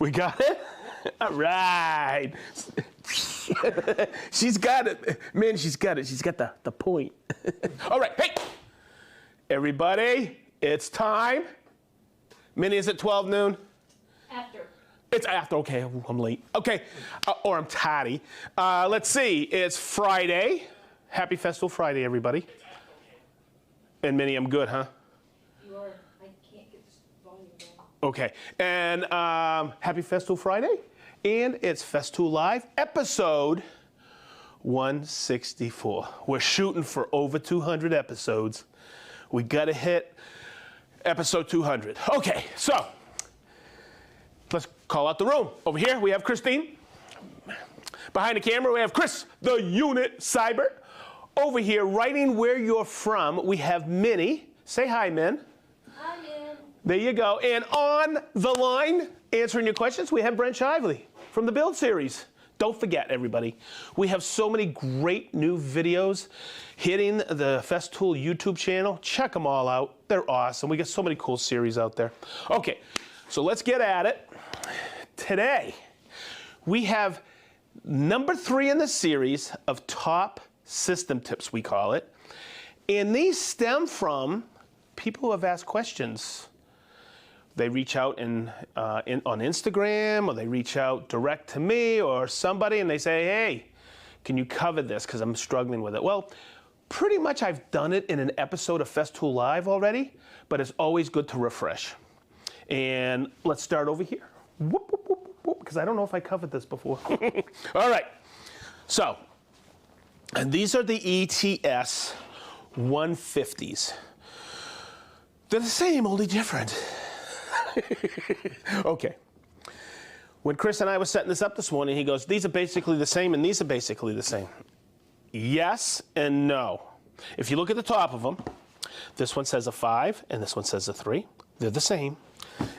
We got it? All right. She's got it. Man, she's got it. She's got the point. All right, hey, everybody, it's time. Minnie, is it 12 noon? After. It's after, okay, I'm late. Okay, or I'm tardy. Let's see, it's Friday. Happy Festool Friday, everybody. And Minnie, I'm good, huh? You are. I can't get this volume down. Okay, and happy Festool Friday. And it's Festool Live, episode 164. We're shooting for over 200 episodes. We gotta hit episode 200. Okay, so let's call out the room. Over here, we have Christine. Behind the camera, we have Chris, the unit cyber. Over here, writing where you're from, we have Minnie. Say hi, Min. Hi, Min. There you go. And on the line, answering your questions, we have Brent Shively from the Build Series. Don't forget, everybody, we have so many great new videos hitting the Festool YouTube channel. Check them all out. They're awesome. We got so many cool series out there. Okay, so let's get at it. Today, we have number 3 in the series of top system tips, we call it. And these stem from people who have asked questions. They reach out on Instagram, or they reach out direct to me or somebody, and they say, hey, can you cover this, because I'm struggling with it. Well, pretty much I've done it in an episode of Festool Live already, but it's always good to refresh. And let's start over here. Whoop, whoop, whoop, whoop, because I don't know if I covered this before. All right, so, and these are the ETS 150s. They're the same, only different. Okay. When Chris and I were setting this up this morning, he goes, these are basically the same and these are basically the same. Yes and no. If you look at the top of them, this one says a 5 and this one says a 3. They're the same.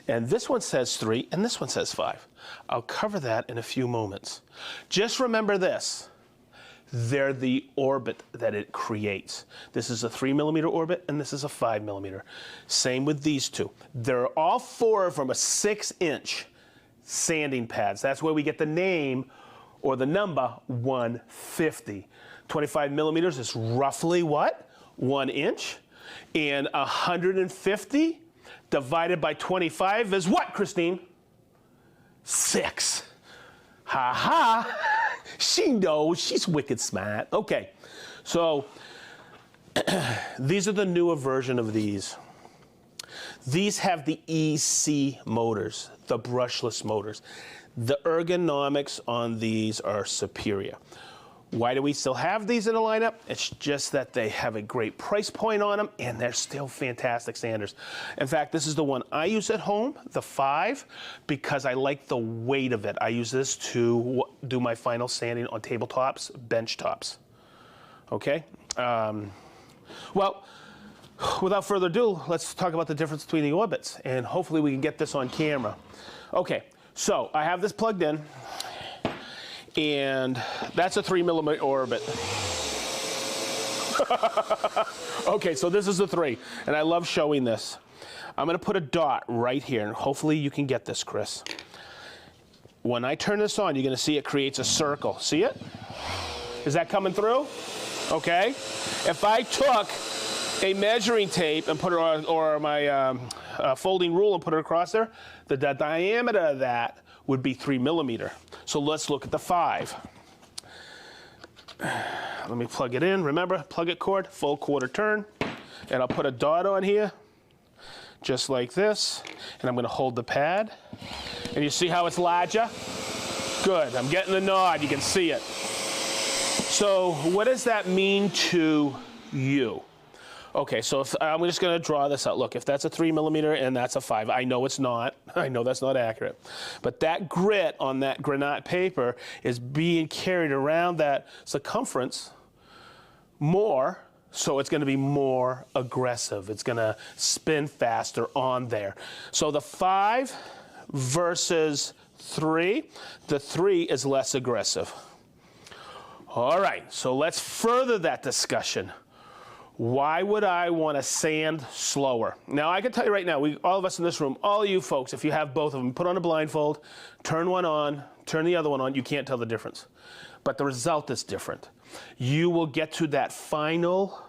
And this one says 3 and this one says 5. I'll cover that in a few moments. Just remember this. They're the orbit that it creates. This is a 3mm orbit and this is a 5mm. Same with these two. They're all 4 from a 6-inch sanding pads. That's where we get the name or the number 150. 25mm is roughly what? 1 inch. And 150 divided by 25 is what, Christine? 6. Ha ha. She knows. She's wicked smart. Okay, so these are the newer version of these. These have the EC motors, the brushless motors. The ergonomics on these are superior. Why do we still have these in the lineup? It's just that they have a great price point on them and they're still fantastic sanders. In fact, this is the one I use at home, the 5, because I like the weight of it. I use this to do my final sanding on tabletops, bench tops. Okay? Well, without further ado, let's talk about the difference between the orbits, and hopefully we can get this on camera. Okay, so I have this plugged in. And that's a 3mm orbit. Okay, so this is a 3, and I love showing this. I'm gonna put a dot right here, and hopefully you can get this, Chris. When I turn this on, you're gonna see it creates a circle. See it? Is that coming through? Okay. If I took a measuring tape and put it on, or my folding rule and put it across there, the diameter of that would be 3mm. So let's look at the 5. Let me plug it in. Remember, plug it cord, full quarter turn. And I'll put a dot on here, just like this. And I'm gonna hold the pad. And you see how it's larger? Good, I'm getting the nod, you can see it. So what does that mean to you? Okay, so if, I'm just gonna draw this out. Look, if that's a 3mm and that's a 5, I know it's not. I know that's not accurate. But that grit on that granite paper is being carried around that circumference more, so it's gonna be more aggressive. It's gonna spin faster on there. So the 5 versus 3, the 3 is less aggressive. All right, so let's further that discussion. Why would I want to sand slower? Now, I can tell you right now, all of us in this room, all of you folks, if you have both of them, put on a blindfold, turn one on, turn the other one on, you can't tell the difference. But the result is different. You will get to that final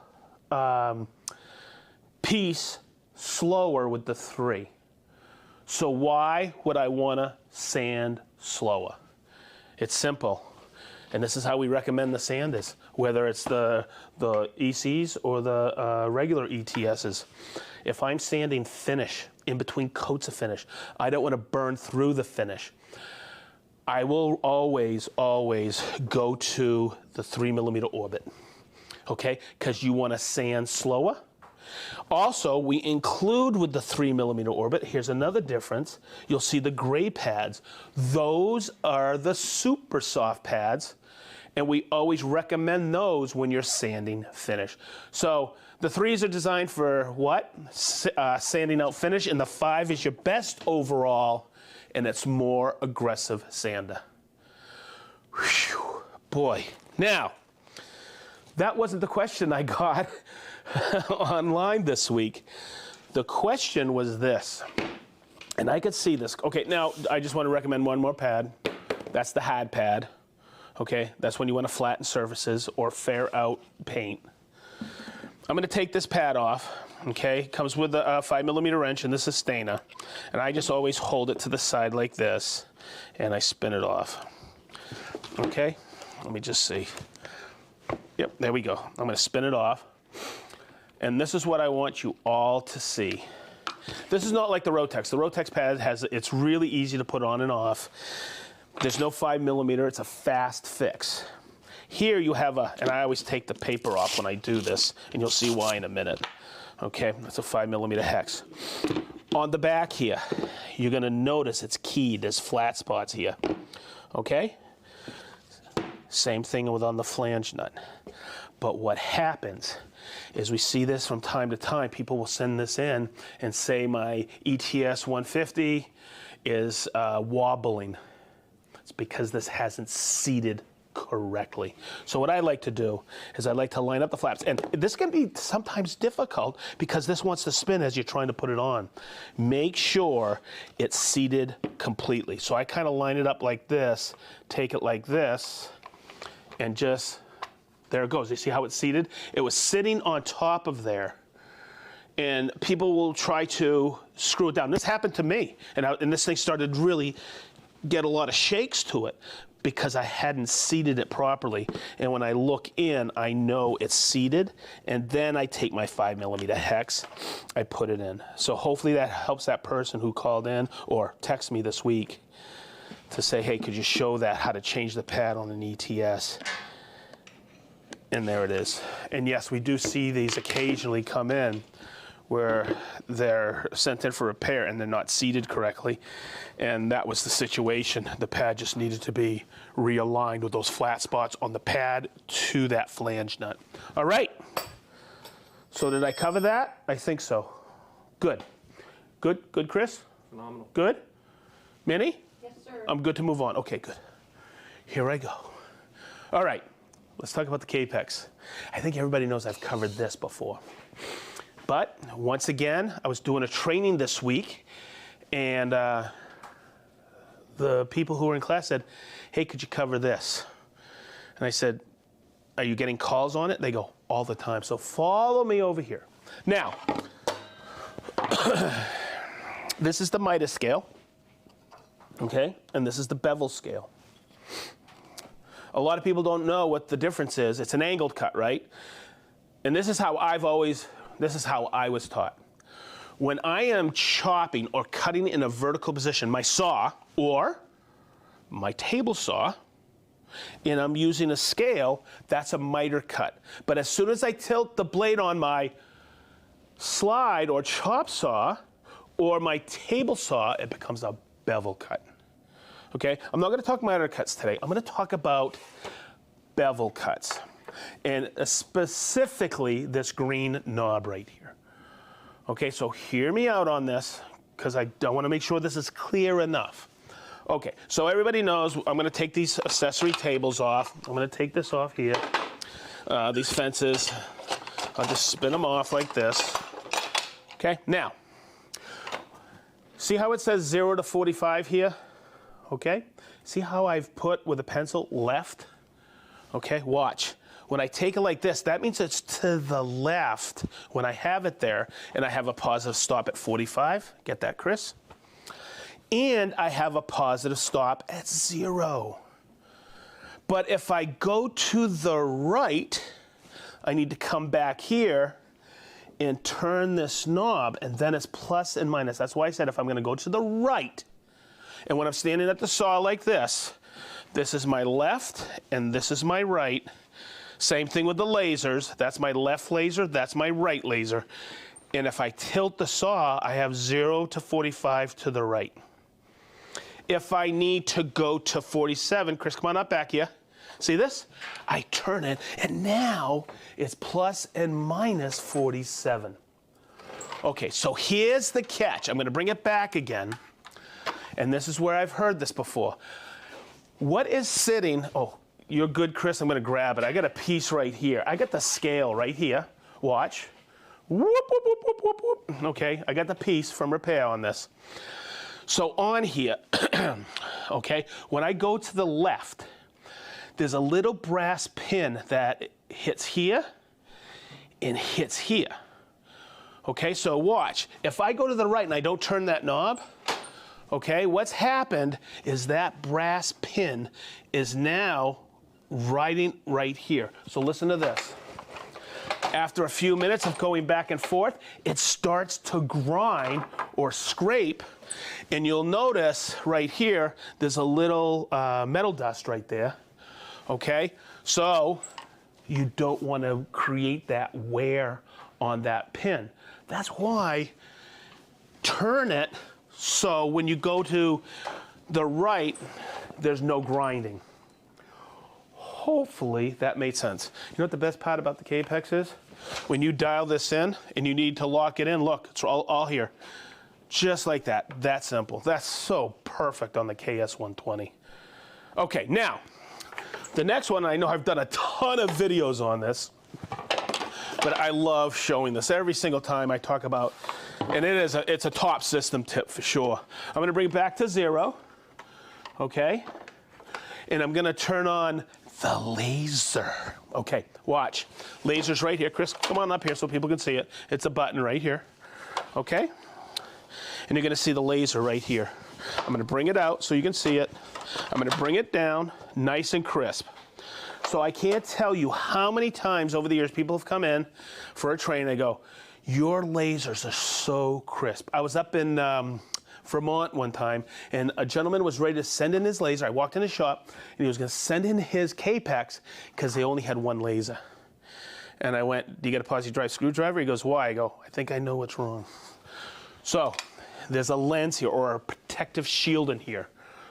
piece slower with the 3. So why would I want to sand slower? It's simple. And this is how we recommend the sand is, whether it's the ECs or the regular ETSs. If I'm sanding finish, in between coats of finish, I don't want to burn through the finish. I will always, always go to the 3mm orbit, okay? Because you want to sand slower. Also, we include with the 3mm orbit, here's another difference. You'll see the gray pads. Those are the super soft pads, and we always recommend those when you're sanding finish. So the 3s are designed for what? Sanding out finish, and the 5 is your best overall, and it's more aggressive sander. Whew, boy. Now, that wasn't the question I got online this week. The question was this, and I could see this. Okay, now I just want to recommend one more pad. That's the hard pad. Okay, that's when you want to flatten surfaces or fair out paint. I'm going to take this pad off. Okay, comes with a 5mm wrench and the sustainer, and I just always hold it to the side like this, and I spin it off. Okay, let me just see. Yep, there we go. I'm going to spin it off. And this is what I want you all to see. This is not like the Rotex. The Rotex pad it's really easy to put on and off. There's no 5mm, it's a fast fix. Here you have and I always take the paper off when I do this, and you'll see why in a minute. Okay, that's a 5mm hex. On the back here, you're gonna notice it's keyed, there's flat spots here. Okay? Same thing with on the flange nut. But what happens is we see this from time to time. People will send this in and say my ETS 150 is wobbling. It's because this hasn't seated correctly. So what I like to do is I like to line up the flaps. And this can be sometimes difficult because this wants to spin as you're trying to put it on. Make sure it's seated completely. So I kind of line it up like this, take it like this, and just, there it goes. You see how it's seated? It was sitting on top of there. And people will try to screw it down. This happened to me. And this thing started really get a lot of shakes to it because I hadn't seated it properly. And when I look in, I know it's seated. And then I take my 5mm hex, I put it in. So hopefully that helps that person who called in or texted me this week to say, hey, could you show that how to change the pad on an ETS? And there it is. And yes, we do see these occasionally come in where they're sent in for repair and they're not seated correctly. And that was the situation. The pad just needed to be realigned with those flat spots on the pad to that flange nut. All right. So did I cover that? I think so. Good. Good, good, Chris? Phenomenal. Good? Minnie? Yes, sir. I'm good to move on. Okay, good. Here I go. All right. Let's talk about the Cavex. I think everybody knows I've covered this before. But once again, I was doing a training this week, and the people who were in class said, hey, could you cover this? And I said, are you getting calls on it? They go, all the time. So follow me over here. Now, this is the Midas scale, okay? And this is the bevel scale. A lot of people don't know what the difference is. It's an angled cut, right? And this is how I was taught. When I am chopping or cutting in a vertical position, my saw or my table saw, and I'm using a scale, that's a miter cut. But as soon as I tilt the blade on my slide or chop saw or my table saw, it becomes a bevel cut. Okay, I'm not going to talk miter cuts today. I'm going to talk about bevel cuts, and specifically this green knob right here. Okay, so hear me out on this because I don't want to make sure this is clear enough. Okay, so everybody knows I'm going to take these accessory tables off. I'm going to take this off here, these fences. I'll just spin them off like this. Okay, now, see how it says 0 to 45 here? Okay, see how I've put with a pencil left? Okay, watch. When I take it like this, that means it's to the left when I have it there, and I have a positive stop at 45. Get that, Chris? And I have a positive stop at 0. But if I go to the right, I need to come back here and turn this knob, and then it's plus and minus. That's why I said if I'm going to go to the right, and when I'm standing at the saw like this is my left, and this is my right. Same thing with the lasers. That's my left laser, that's my right laser. And if I tilt the saw, I have 0 to 45 to the right. If I need to go to 47, Chris, come on up back here. See this? I turn it, and now it's plus and minus 47. Okay, so here's the catch. I'm going to bring it back again, and this is where I've heard this before. What is sitting, oh, you're good, Chris, I'm going to grab it. I got a piece right here. I got the scale right here. Watch. Whoop, whoop, whoop, whoop, whoop, whoop. Okay, I got the piece from repair on this. So on here, okay, when I go to the left, there's a little brass pin that hits here and hits here. Okay, so watch. If I go to the right and I don't turn that knob, okay, what's happened is that brass pin is now riding right here. So listen to this. After a few minutes of going back and forth, it starts to grind or scrape, and you'll notice right here, there's a little metal dust right there, okay? So you don't want to create that wear on that pin. That's why turn it so when you go to the right, there's no grinding. Hopefully that made sense. You know what the best part about the Cavex is? When you dial this in and you need to lock it in, look, it's all here. Just like that, that simple. That's so perfect on the KS120. Okay, now, the next one, I know I've done a ton of videos on this, but I love showing this every single time I talk about, and it's a top system tip for sure. I'm gonna bring it back to 0, okay? And I'm gonna turn on the laser. Okay, watch. Laser's right here. Chris, come on up here so people can see it. It's a button right here, okay? And you're gonna see the laser right here. I'm gonna bring it out so you can see it. I'm gonna bring it down nice and crisp. So I can't tell you how many times over the years people have come in for a training, they go, your lasers are so crisp. I was up in Vermont one time, and a gentleman was ready to send in his laser. I walked in his shop, and he was gonna send in his Cavex because they only had one laser. And I went, do you get a positive drive screwdriver? He goes, why? I go, I think I know what's wrong. So there's a lens here or a protective shield in here.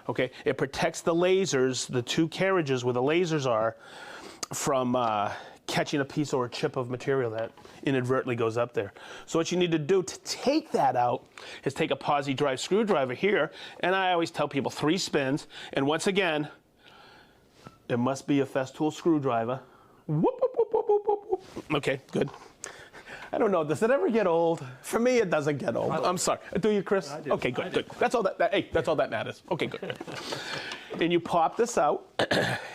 Okay, it protects the lasers, the two carriages where the lasers are, from catching a piece or a chip of material that inadvertently goes up there. So what you need to do to take that out is take a posi drive screwdriver here, and I always tell people 3 spins, and once again, it must be a Festool screwdriver. Whoop, whoop, whoop, whoop, whoop, whoop, whoop. Okay, good. I don't know, does it ever get old? For me, it doesn't get old. I'm sorry. Do you, Chris? I do. Okay, good, good. That's all hey, that's all that matters. Okay, good. And you pop this out,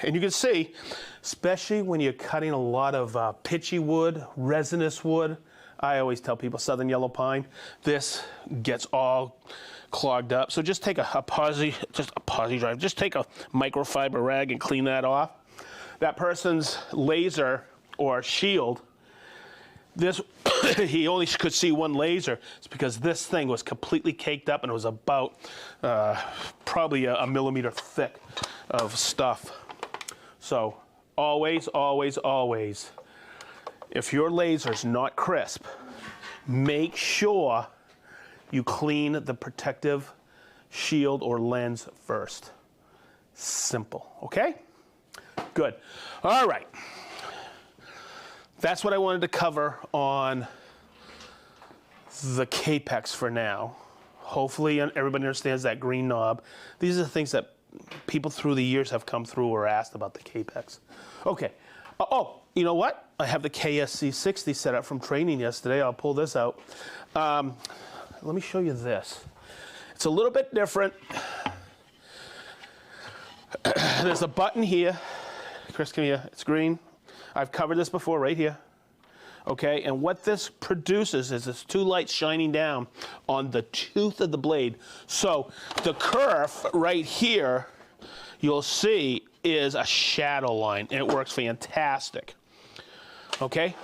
and you can see, especially when you're cutting a lot of pitchy wood, resinous wood, I always tell people southern yellow pine, this gets all clogged up. So just take a posi drive, just take a microfiber rag and clean that off. That person's laser or shield, this, he only could see one laser. It's because this thing was completely caked up and it was about probably a millimeter thick of stuff. So always, always, always, if your laser's not crisp, make sure you clean the protective shield or lens first. Simple, okay? Good. All right. That's what I wanted to cover on the Cavex for now. Hopefully everybody understands that green knob. These are the things that people through the years have come through or asked about the Cavex. Okay, Oh, you know what? I have the KSC 60 set up from training yesterday. I'll pull this out. Let me show you this. It's a little bit different. There's a button here. Chris, come here. It's green. I've covered this before right here. Okay, and what this produces is this two lights shining down on the tooth of the blade. So the kerf right here, you'll see, is a shadow line, and it works fantastic. Okay,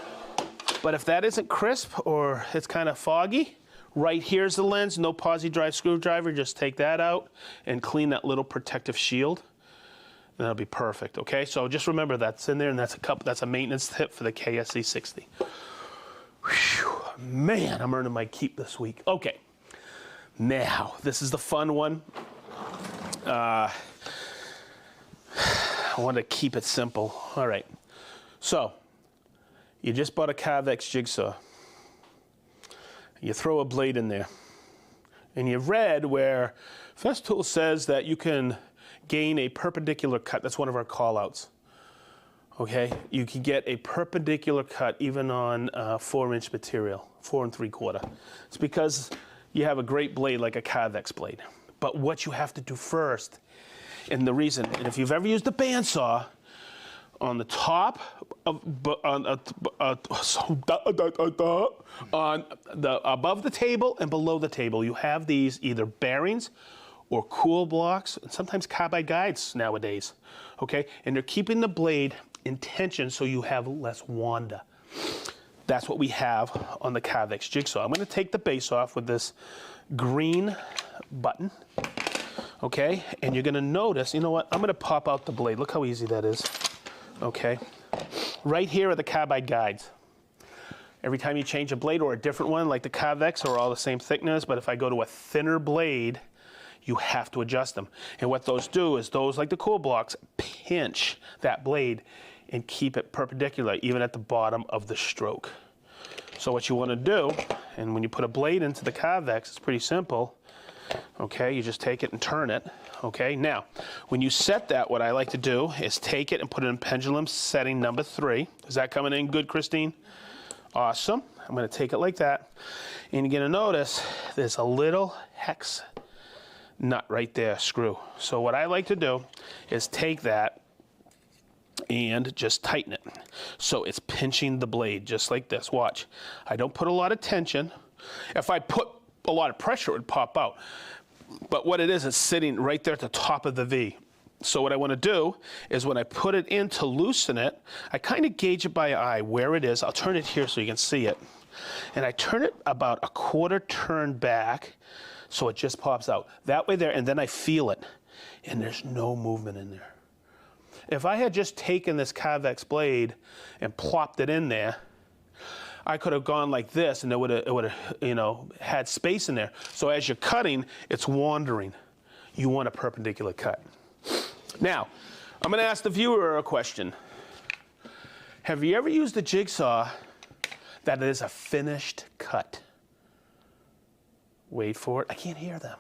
but if that isn't crisp or it's kind of foggy, right here's the lens, no posi drive screwdriver, just take that out and clean that little protective shield. That'll be perfect, okay? So just remember that's in there, and that's a maintenance tip for the KSC 60. Whew, man, I'm earning my keep this week. Okay, now, this is the fun one. I want to keep it simple. All right, so you just bought a Cavex jigsaw. You throw a blade in there, and you've read where Festool says that you can gain a perpendicular cut. That's one of our call-outs. Okay, you can get a perpendicular cut even on 4-inch material, 4 3/4. It's because you have a great blade like a Cavex blade. But what you have to do first, and the reason, and if you've ever used a bandsaw, on the top of, above the table and below the table, you have these either bearings or cool blocks, and sometimes carbide guides nowadays, okay? And they're keeping the blade in tension so you have less wanda. That's what we have on the Cavex jigsaw. I'm gonna take the base off with this green button, okay? And you're gonna notice, you know what? I'm gonna pop out the blade. Look how easy that is, okay? Right here are the carbide guides. Every time you change a blade or a different one, like the Cavex, are all the same thickness, but if I go to a thinner blade, you have to adjust them. And what those do is those, like the cool blocks, pinch that blade and keep it perpendicular, even at the bottom of the stroke. So what you want to do, and when you put a blade into the Cavex, it's pretty simple. Okay, you just take it and turn it. Okay, now, when you set that, what I like to do is take it and put it in pendulum setting number 3. Is that coming in good, Christine? Awesome. I'm going to take it like that. And you're going to notice there's a little hex nut right there, screw. So what I like to do is take that and just tighten it. So it's pinching the blade just like this. Watch. I don't put a lot of tension. If I put a lot of pressure, it would pop out. But what it is, it's sitting right there at the top of the V. So what I want to do is when I put it in to loosen it, I kind of gauge it by eye where it is. I'll turn it here so you can see it. And I turn it about a quarter turn back so it just pops out. That way there, and then I feel it. And there's no movement in there. If I had just taken this Cavex blade and plopped it in there, I could have gone like this, and it would have, you know, had space in there. So as you're cutting, it's wandering. You want a perpendicular cut. Now, I'm going to ask the viewer a question. Have you ever used a jigsaw that is a finished cut? Wait for it. I can't hear them.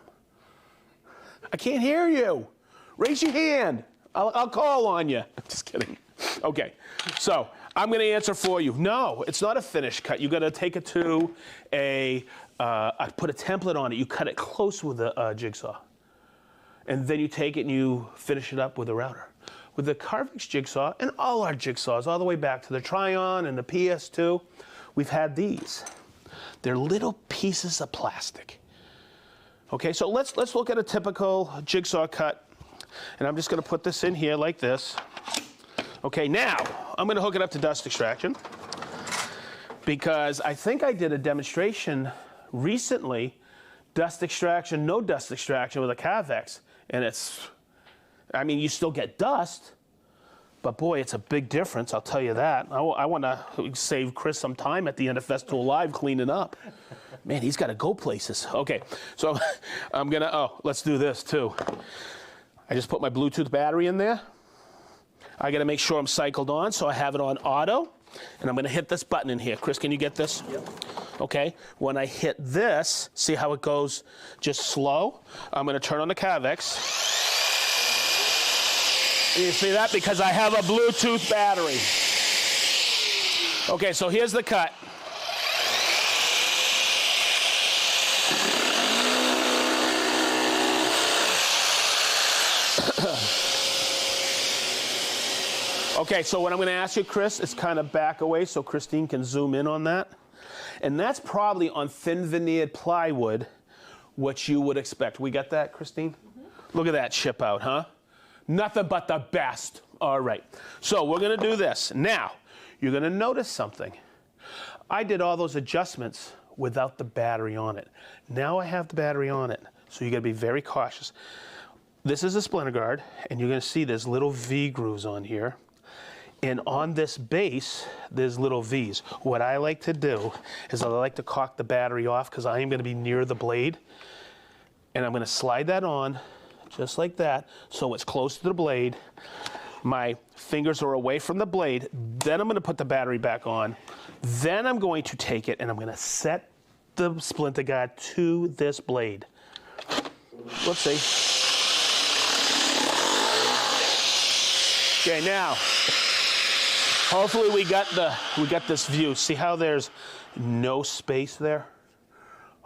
I can't hear you. Raise your hand. I'll call on you. Just kidding. Okay, so I'm going to answer for you. No, it's not a finished cut. You got to take it to I put a template on it. You cut it close with a jigsaw. And then you take it and you finish it up with a router. With the Cavex jigsaw, and all our jigsaws, all the way back to the Tryon and the PS2, we've had these. They're little pieces of plastic. Okay, so let's look at a typical jigsaw cut. And I'm just going to put this in here like this. Okay, now I'm going to hook it up to dust extraction because I think I did a demonstration recently, dust extraction, no dust extraction with a Cavex. And it's, I mean, you still get dust, but boy, it's a big difference, I'll tell you that. I want to save Chris some time at the end of Festool Live cleaning up. Man, he's got to go places. Okay, so I'm going to, let's do this too. I just put my Bluetooth battery in there. I got to make sure I'm cycled on, so I have it on auto. And I'm going to hit this button in here. Chris, can you get this? Yep. Okay. When I hit this, see how it goes just slow? I'm going to turn on the Cavex. You see that? Because I have a Bluetooth battery. Okay, so here's the cut. Okay, so what I'm going to ask you, Chris, is kind of back away so Christine can zoom in on that. And that's probably on thin veneered plywood, what you would expect. We got that, Christine? Mm-hmm. Look at that chip out, huh? Nothing but the best. All right, so we're going to do this. Now, you're going to notice something. I did all those adjustments without the battery on it. Now I have the battery on it, so you got to be very cautious. This is a splinter guard, and you're going to see there's little V grooves on here. And on this base, there's little V's. What I like to do is I like to cock the battery off because I am going to be near the blade. And I'm going to slide that on just like that so it's close to the blade. My fingers are away from the blade. Then I'm going to put the battery back on. Then I'm going to take it and I'm going to set the splinter guard to this blade. Let's see. Okay, now. Hopefully we got this view. See how there's no space there?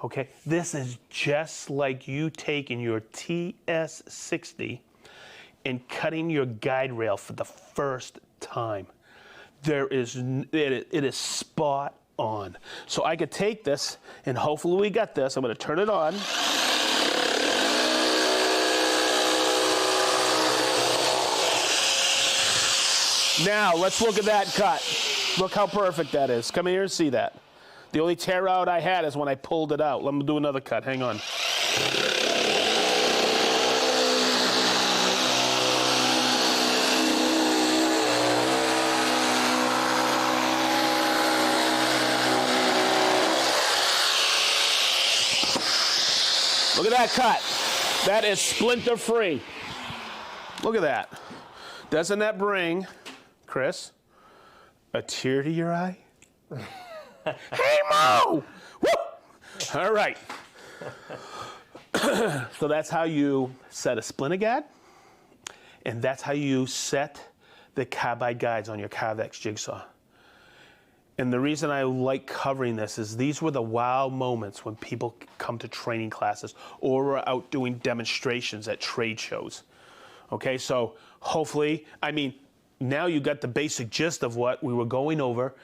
Okay, this is just like you taking your TS60 and cutting your guide rail for the first time. It is spot on. So I could take this and hopefully we got this. I'm going to turn it on. Now, let's look at that cut. Look how perfect that is. Come here and see that. The only tear out I had is when I pulled it out. Let me do another cut. Hang on. Look at that cut. That is splinter free. Look at that. Doesn't that bring, Chris, a tear to your eye? Hey, Mo! Woo! All right. So that's how you set a splinter guide, and that's how you set the carbide guides on your Cavex jigsaw. And the reason I like covering this is these were the wow moments when people come to training classes or are out doing demonstrations at trade shows. Okay, so hopefully, I mean, now you got the basic gist of what we were going over,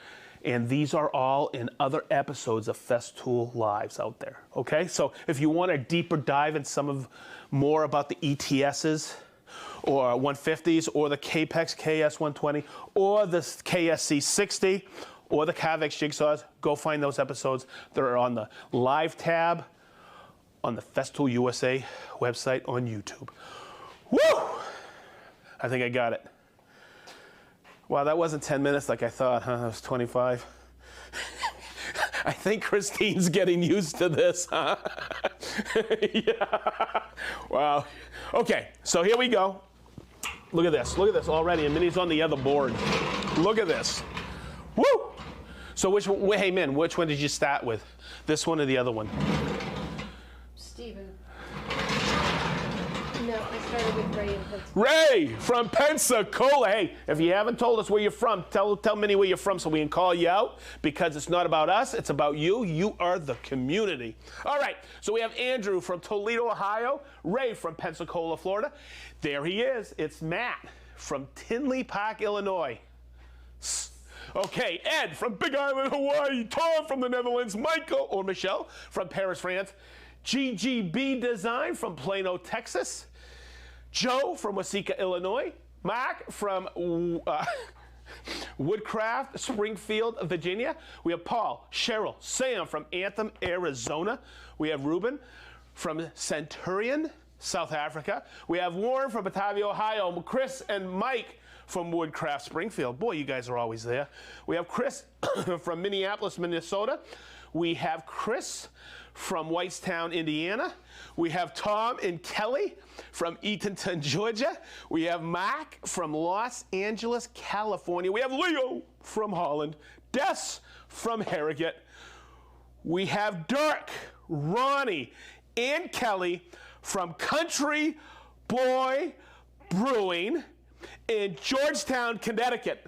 and these are all in other episodes of Festool Lives out there. Okay, so if you want a deeper dive in some of more about the ETSs or 150s or the Cavex KS120 or the KSC 60 or the Cavex jigsaws, go find those episodes. They're on the live tab on the Festool USA website on YouTube. Woo! I think I got it. Wow, that wasn't 10 minutes like I thought, huh? That was 25. I think Christine's getting used to this, huh? Yeah. Wow. Okay, so here we go. Look at this. Look at this already. And Minnie's on the other board. Look at this. Woo! So hey, Min, which one did you start with? This one or the other one? Steven. No, I started with Ray in Pensacola. Ray from Pensacola. Hey, if you haven't told us where you're from, tell Minnie where you're from so we can call you out, because it's not about us, it's about you. You are the community. All right, so we have Andrew from Toledo, Ohio, Ray from Pensacola, Florida. There he is. It's Matt from Tinley Park, Illinois. Okay, Ed from Big Island, Hawaii, Tom from the Netherlands, Michael or Michelle from Paris, France, GGB Design from Plano, Texas, Joe from Waseca, Illinois, Mark from Woodcraft, Springfield, Virginia. We have Paul, Cheryl, Sam from Anthem, Arizona. We have Ruben from Centurion, South Africa. We have Warren from Batavia, Ohio, Chris and Mike from Woodcraft, Springfield. Boy, you guys are always there. We have Chris from Minneapolis, Minnesota. We have Chris from Whitestown, Indiana. We have Tom and Kelly from Eatonton, Georgia. We have Mark from Los Angeles, California. We have Leo from Holland. Des from Harrogate. We have Dirk, Ronnie, and Kelly from Country Boy Brewing in Georgetown, Connecticut.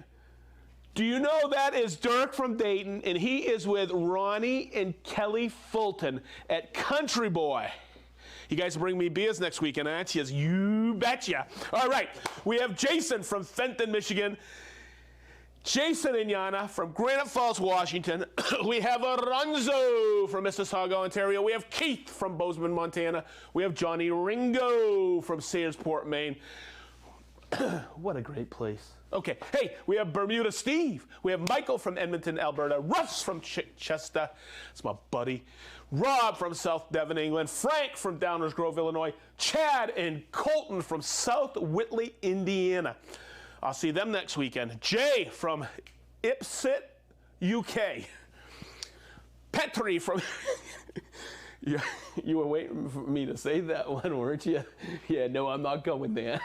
Do you know that is Dirk from Dayton, and he is with Ronnie and Kelly Fulton at Country Boy. You guys bring me beers next weekend, aren't you? You betcha. All right, we have Jason from Fenton, Michigan. Jason and Yana from Granite Falls, Washington. We have Aronzo from Mississauga, Ontario. We have Keith from Bozeman, Montana. We have Johnny Ringo from Searsport, Maine. What a great place. Okay, hey, we have Bermuda Steve. We have Michael from Edmonton, Alberta. Russ from Chichester. That's my buddy. Rob from South Devon, England. Frank from Downers Grove, Illinois. Chad and Colton from South Whitley, Indiana. I'll see them next weekend. Jay from Ipsit, UK. Petri from... You were waiting for me to say that one, weren't you? Yeah, no, I'm not going there.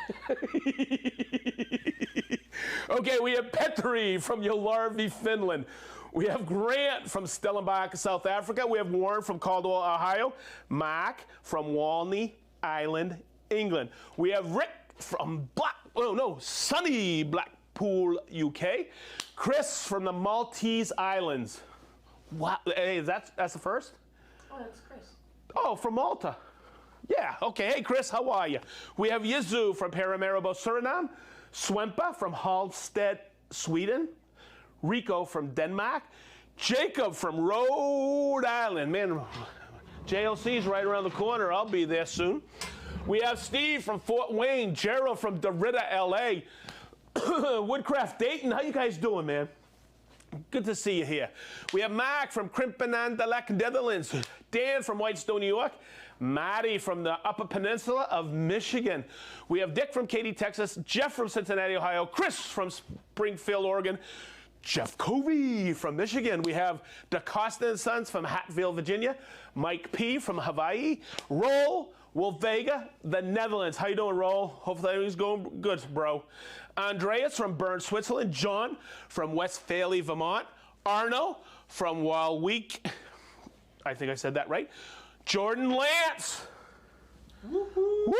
Okay, we have Petri from Jolarvi, Finland. We have Grant from Stellenbosch, South Africa. We have Warren from Caldwell, Ohio. Mark from Walney Island, England. We have Rick from sunny Blackpool, UK. Chris from the Maltese Islands. Wow, hey, that's the first? Oh, that's Chris. Oh, from Malta. Yeah, okay. Hey, Chris, how are you? We have Yizu from Paramaribo, Suriname. Swempa from Halstead, Sweden. Rico from Denmark. Jacob from Rhode Island. Man, JLC's right around the corner. I'll be there soon. We have Steve from Fort Wayne. Gerald from Derrida, LA. Woodcraft Dayton. How you guys doing, man? Good to see you here. We have Mark from Krimpen aan de Lek, Netherlands. Dan from Whitestone, New York. Maddie from the Upper Peninsula of Michigan. We have Dick from Katy, Texas. Jeff from Cincinnati, Ohio. Chris from Springfield, Oregon. Jeff Covey from Michigan. We have DaCosta & Sons from Hatfield, Virginia. Mike P. from Hawaii. Roll Wolvega, the Netherlands. How you doing, Roll? Hopefully everything's going good, bro. Andreas from Bern, Switzerland. John from Westphalia, Vermont. Arno from Walweek. I think I said that right. Jordan Lance. Woo!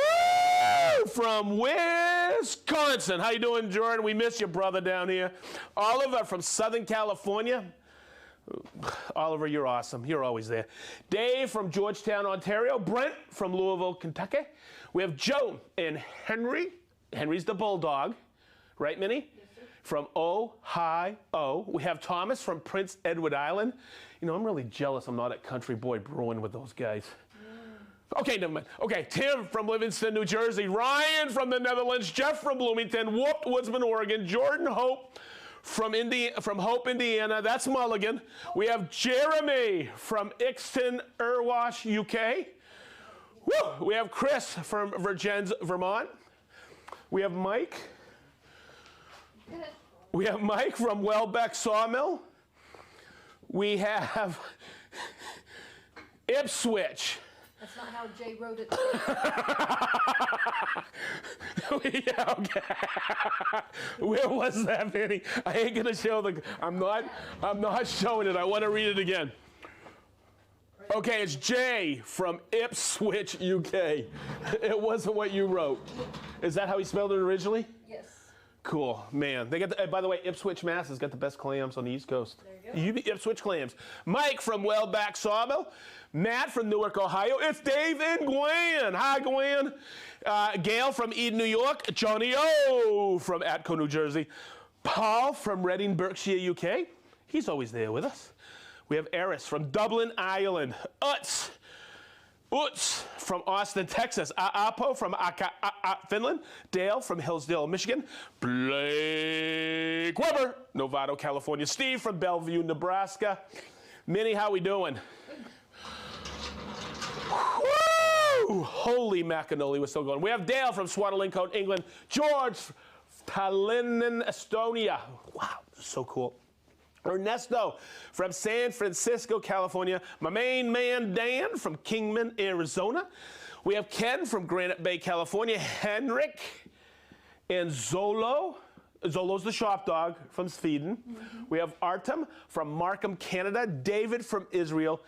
From Wisconsin. How you doing, Jordan? We miss your brother down here. Oliver from Southern California. Oliver, you're awesome. You're always there. Dave from Georgetown, Ontario. Brent from Louisville, Kentucky. We have Joe and Henry. Henry's the bulldog. Right, Minnie? Yes, sir. From Ohio. We have Thomas from Prince Edward Island. You know, I'm really jealous I'm not at Country Boy Brewing with those guys. Okay, never mind. Okay, Tim from Livingston, New Jersey. Ryan from the Netherlands. Jeff from Bloomington. Whoop, Woodsman, Oregon. Jordan Hope from Hope, Indiana. That's Mulligan. We have Jeremy from Ixton, Irwash, UK. Woo! We have Chris from Vergennes, Vermont. We have Mike. We have Mike from Welbeck Sawmill. We have Ipswich. That's not how Jay wrote it. Yeah, okay. Where was that, Vinny? I ain't gonna show I'm not showing it. I want to read it again. Okay, it's Jay from Ipswich, UK. It wasn't what you wrote. Is that how he spelled it originally? Yes. Cool, man. They got by the way, Ipswich, Mass. has got the best clams on the East Coast. There you go. Ipswich clams. Mike from Wellback Sawmill. Matt from Newark, Ohio. It's Dave and Gwen. Hi, Gwen. Gail from Eden, New York. Johnny O from Atco, New Jersey. Paul from Reading, Berkshire, UK. He's always there with us. We have Eris from Dublin, Ireland. Utz from Austin, Texas. Apo from Finland. Dale from Hillsdale, Michigan. Blake Weber, Novato, California. Steve from Bellevue, Nebraska. Minnie, how we doing? Woo! Holy macannoli, we're still going. We have Dale from Swaddling-Cote, England. George, Tallinn, Estonia. Wow, so cool. Ernesto from San Francisco, California. My main man, Dan from Kingman, Arizona. We have Ken from Granite Bay, California. Henrik and Zolo. Zolo's the shop dog from Sweden. Mm-hmm. We have Artem from Markham, Canada. David from Israel.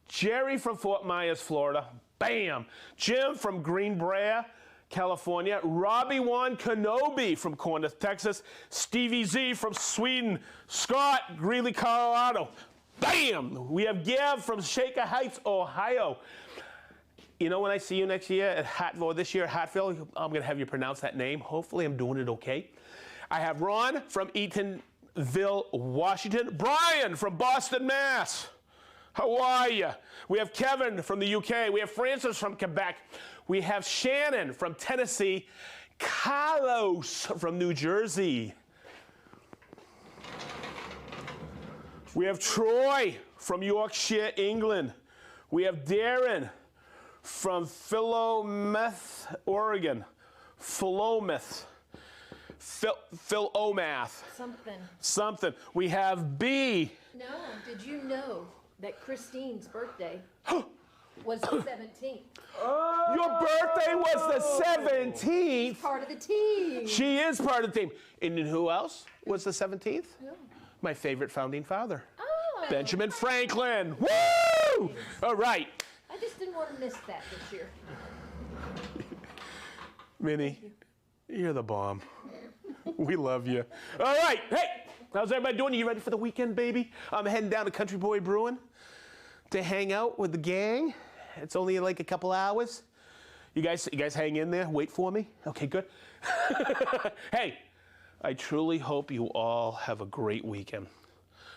Jerry from Fort Myers, Florida. Bam! Jim from Greenbrier, California. Robbie Juan Kenobi from Corinth, Texas. Stevie Z from Sweden. Scott, Greeley, Colorado. Bam! We have Gav from Shaker Heights, Ohio. You know, when I see you next year at Hatfield, this year at Hatfield, I'm going to have you pronounce that name. Hopefully I'm doing it okay. I have Ron from Eatonville, Washington. Brian from Boston, Mass. How are you? We have Kevin from the UK. We have Francis from Quebec. We have Shannon from Tennessee. Carlos from New Jersey. We have Troy from Yorkshire, England. We have Darren from Philomath, Oregon. Philomath. Philomath. Something. We have B. No, did you know that Christine's birthday was the 17th? Oh. Your birthday was the 17th. Part of the team. She is part of the team. And who else was the 17th? No. My favorite founding father. Oh. Benjamin Franklin. Woo! All right. I just didn't want to miss that this year. Minnie, you're the bomb. We love you. All right. Hey, how's everybody doing? You ready for the weekend, baby? I'm heading down to Country Boy Brewing to hang out with the gang. It's only like a couple hours. You guys hang in there. Wait for me. Okay, good. Hey, I truly hope you all have a great weekend.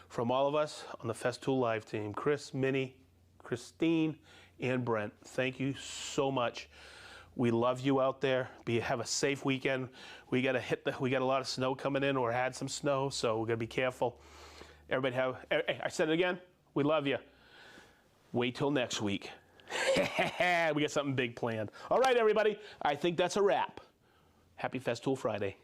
From all of us on the Festool Live team, Chris, Minnie, Christine, and Brent, thank you so much. We love you out there. Have a safe weekend. We got a lot of snow coming in, or had some snow, so we're gonna be careful. Everybody I said it again. We love you. Wait till next week. We got something big planned. All right, everybody. I think that's a wrap. Happy Festool Friday.